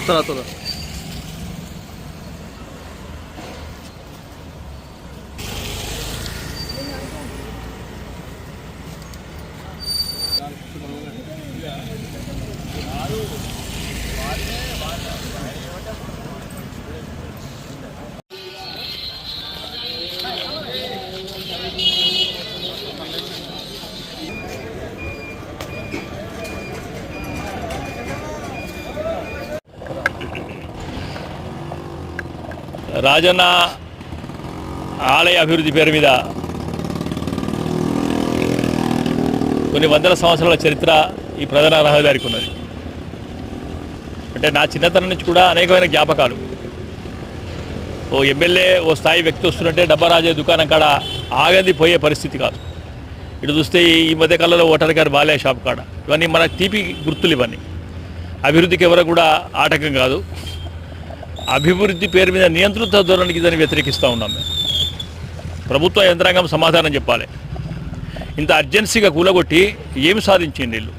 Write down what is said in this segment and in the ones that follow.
चला రాజన్న ఆలయ అభివృద్ధి పేరు మీద కొన్ని వందల సంవత్సరాల చరిత్ర ఈ ప్రధాన రహదారికి ఉన్నది. అంటే నా చిన్నతనం నుంచి కూడా అనేకమైన జ్ఞాపకాలు. ఓ ఎమ్మెల్యే ఓ స్థాయి వ్యక్తి వస్తున్నట్టే డబ్బరాజే దుకాణం కాడ ఆగంది పోయే పరిస్థితి కాదు. ఇటు చూస్తే ఈ మధ్యకాలంలో ఓటర్ గారి బాలయ్య షాప్ కాడ ఇవన్నీ మన తీపి గుర్తులు. ఇవన్నీ అభివృద్ధికి ఎవరు కూడా ఆటంకం కాదు. అభివృద్ధి పేరు మీద నియంత్రిత ధోరణికి దాన్ని వ్యతిరేకిస్తూ ఉన్నాం. మేము ప్రభుత్వ యంత్రాంగం సమాధానం చెప్పాలి. ఇంత అర్జెన్సీగా కూలగొట్టి ఏమి సాధించింది వీళ్ళు?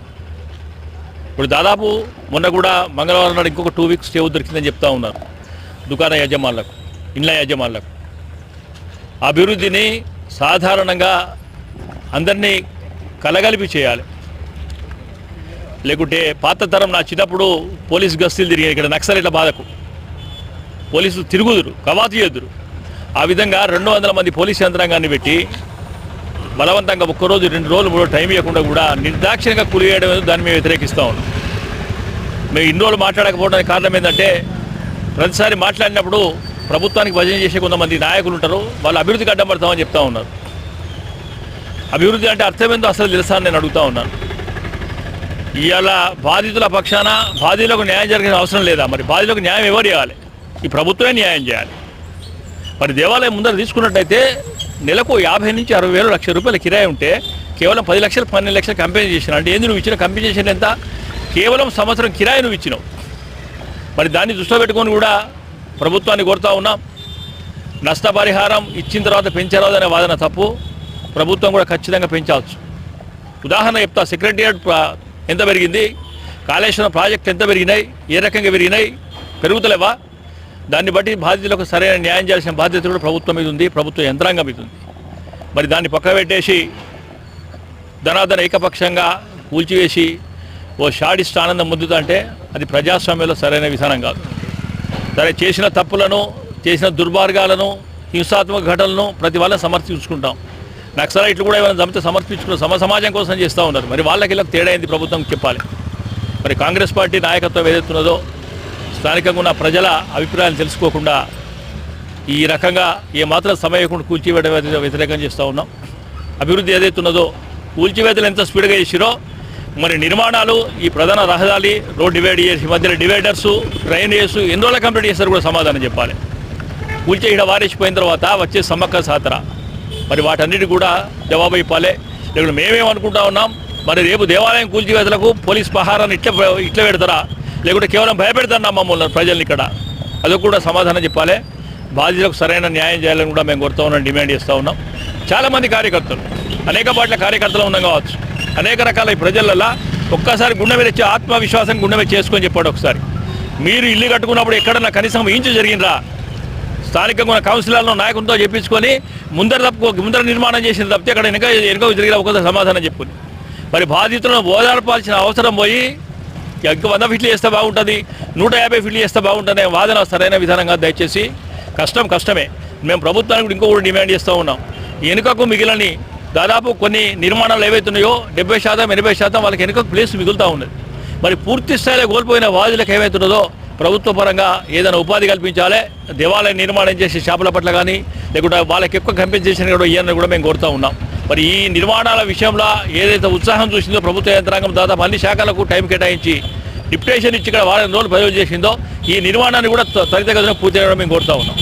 ఇప్పుడు దాదాపు మొన్న కూడా మంగళవారం నాడు ఇంకొక 2 వీక్స్ స్టే దొరికిందని చెప్తా ఉన్నారు దుకాణ యజమానులకు, ఇండ్ల యజమానులకు. అభివృద్ధిని సాధారణంగా అందరినీ కలగలిపి చేయాలి. లేకుంటే పాత తరం నా చిన్నప్పుడు పోలీసు గస్తీలు తిరిగాయి. ఇక్కడ నక్సలైట్ల బాధకు పోలీసులు తిరుగుదురు, కవాతు చేదురు. ఆ విధంగా 200 మంది పోలీసు యంత్రాంగాన్ని పెట్టి బలవంతంగా 1 రోజు 2 రోజులు 3 టైం ఇవ్వకుండా కూడా నిర్దాక్షిణ్యంగా కూలివేయడం దాన్ని మేము వ్యతిరేకిస్తూ ఉన్నాం. మేము ఇన్ని రోజులు మాట్లాడకపోవడానికి కారణం ఏంటంటే ప్రతిసారి మాట్లాడినప్పుడు ప్రభుత్వానికి భజన చేసే కొంతమంది నాయకులు ఉంటారు, వాళ్ళు అభివృద్ధికి అడ్డం పడతామని చెప్తా ఉన్నారు. అభివృద్ధి అంటే అర్థమేందో అసలు తెలుసా అని నేను అడుగుతూ ఉన్నాను. ఇవాళ బాధితుల పక్షాన బాధితులకు న్యాయం జరిగిన అవసరం లేదా? మరి బాధితులకు న్యాయం ఎవరు చేయాలి? ఈ ప్రభుత్వమే న్యాయం చేయాలి. మరి దేవాలయం ముందర తీసుకున్నట్టయితే నెలకు 50 నుంచి 60 వేలు లక్ష రూపాయల కిరాయి ఉంటే కేవలం 10 లక్షలు 12 లక్షలు కంపెనీ చేసినావు అంటే ఏంది? నువ్వు ఇచ్చిన కంపెన్సేషన్ ఎంత? కేవలం సంవత్సరం కిరాయి నువ్వు ఇచ్చినావు. మరి దాన్ని దృష్టిలో పెట్టుకొని కూడా ప్రభుత్వాన్ని కోరుతా ఉన్నాం. నష్టపరిహారం ఇచ్చిన తర్వాత పెంచరాదు అనే వాదన తప్పు. ప్రభుత్వం కూడా ఖచ్చితంగా పెంచవచ్చు. ఉదాహరణ చెప్తా. సెక్రటరియట్ ఎంత పెరిగింది, కాళేశ్వరం ప్రాజెక్ట్ ఎంత పెరిగినాయి, ఏ రకంగా పెరిగినాయి, పెరుగుతలేవా? దాన్ని బట్టి బాధితులకు సరైన న్యాయం చేయాల్సిన బాధ్యత కూడా ప్రభుత్వం మీద ఉంది, ప్రభుత్వ యంత్రాంగం మీద ఉంది. మరి దాన్ని పక్క పెట్టేసి ధనాధన ఏకపక్షంగా కూల్చివేసి ఓ షాడిస్ట్ ఆనందం పొందుతా అంటే అది ప్రజాస్వామ్యంలో సరైన విధానం కాదు. సరే, చేసిన తప్పులను, చేసిన దుర్మార్గాలను, హింసాత్మక ఘటనలను ప్రతి వాళ్ళని సమర్థించుకుంటాం. నక్సలైట్లు కూడా ఏమైనా చంపితే సమర్థించుకున్న సమాజం కోసం చేస్తూ ఉన్నారు. మరి వాళ్ళకి తేడా అయింది ప్రభుత్వం చెప్పాలి. మరి కాంగ్రెస్ పార్టీ నాయకత్వం ఏదైతున్నదో స్థానికంగా ఉన్న ప్రజల అభిప్రాయాలు తెలుసుకోకుండా ఈ రకంగా ఏమాత్రం సమయకుండా కూల్చివేయడం వ్యతిరేకం చేస్తూ ఉన్నాం. అభివృద్ధి ఏదైతున్నదో కూల్చివేతలు ఎంత స్పీడ్గా చేసిరో మరి నిర్మాణాలు ఈ ప్రధాన రహదారి రోడ్ డివైడ్ చేసి మధ్యలో డివైడర్సు, డ్రైనేజెస్ ఎన్ని రోజులు కంప్లీట్ చేస్తారు కూడా సమాధానం చెప్పాలి. కూల్చే ఇక్కడ వారేసిపోయిన తర్వాత వచ్చే సమ్మక్క సాతర మరి వాటన్నిటి కూడా జవాబు ఇవ్వాలి. లేకుంటే మేమేమనుకుంటా ఉన్నాం, మరి రేపు దేవాలయం కూల్చివేతలకు పోలీస్ పహారాన్ని ఇట్లా పెడతారా, లేకుంటే కేవలం భయపెడతారా మమ్మల్ని ప్రజల్ని ఇక్కడ? అదొక కూడా సమాధానం చెప్పాలి. బాధితులకు సరైన న్యాయం చేయాలని కూడా మేము కోరుతూ ఉన్నాం, డిమాండ్ చేస్తూ ఉన్నాం. చాలామంది కార్యకర్తలు, అనేక పార్టీల కార్యకర్తలు ఉన్నాం కావచ్చు, అనేక రకాల ఈ ప్రజలల్లో ఒక్కసారి గుండె మీద వచ్చి ఆత్మవిశ్వాసం గుండె మీద చేసుకొని చెప్పాడు. ఒకసారి మీరు ఇల్లు కట్టుకున్నప్పుడు ఎక్కడన్నా కనీసం ఇంచు జరిగినరా? స్థానికంగా ఉన్న కౌన్సిలర్లో నాయకులతో చెప్పించుకొని ముందర నిర్మాణం చేసిన తప్పితే అక్కడ వెనుక జరిగిన ఒక సమాధానం చెప్పుకుని మరి బాధితులను ఓదార్పాల్సిన అవసరం పోయి ఇంకా 100 ఫీట్లు చేస్తే బాగుంటుంది, 150 ఫీట్లు చేస్తే బాగుంటుంది అనే వాదన సరైన విధానంగా దయచేసి కష్టమే. మేము ప్రభుత్వానికి ఇంకొకటి డిమాండ్ చేస్తూ ఉన్నాం. వెనుకకు మిగిలిన దాదాపు కొన్ని నిర్మాణాలు ఏవైతున్నాయో 70% 80% వాళ్ళకి వెనుకకు ప్లేస్ మిగులుతూ ఉన్నది. మరి పూర్తి స్థాయిలో కోల్పోయిన బాధితులకు ఏమవుతున్నదో ప్రభుత్వ పరంగా ఏదైనా ఉపాధి కల్పించాలి. దేవాలయం నిర్మాణం చేసే షాపుల పట్ల కానీ లేకుంటే వాళ్ళకి ఎక్కువ కంపెన్సేషన్ కూడా ఇవ్వాలని కూడా మేము కోరుతూ ఉన్నాం. మరి ఈ నిర్మాణాల విషయంలో ఏదైతే ఉత్సాహం చూసిందో ప్రభుత్వ యంత్రాంగం దాదాపు అన్ని శాఖలకు టైం కేటాయించి డిప్యుటేషన్ ఇచ్చి ఇక్కడ వారం రోజులు ప్రయోజనం చేసిందో ఈ నిర్మాణాన్ని కూడా త్వరితగతిన పూర్తి చేయడం మేము కోరుతూ ఉన్నాం.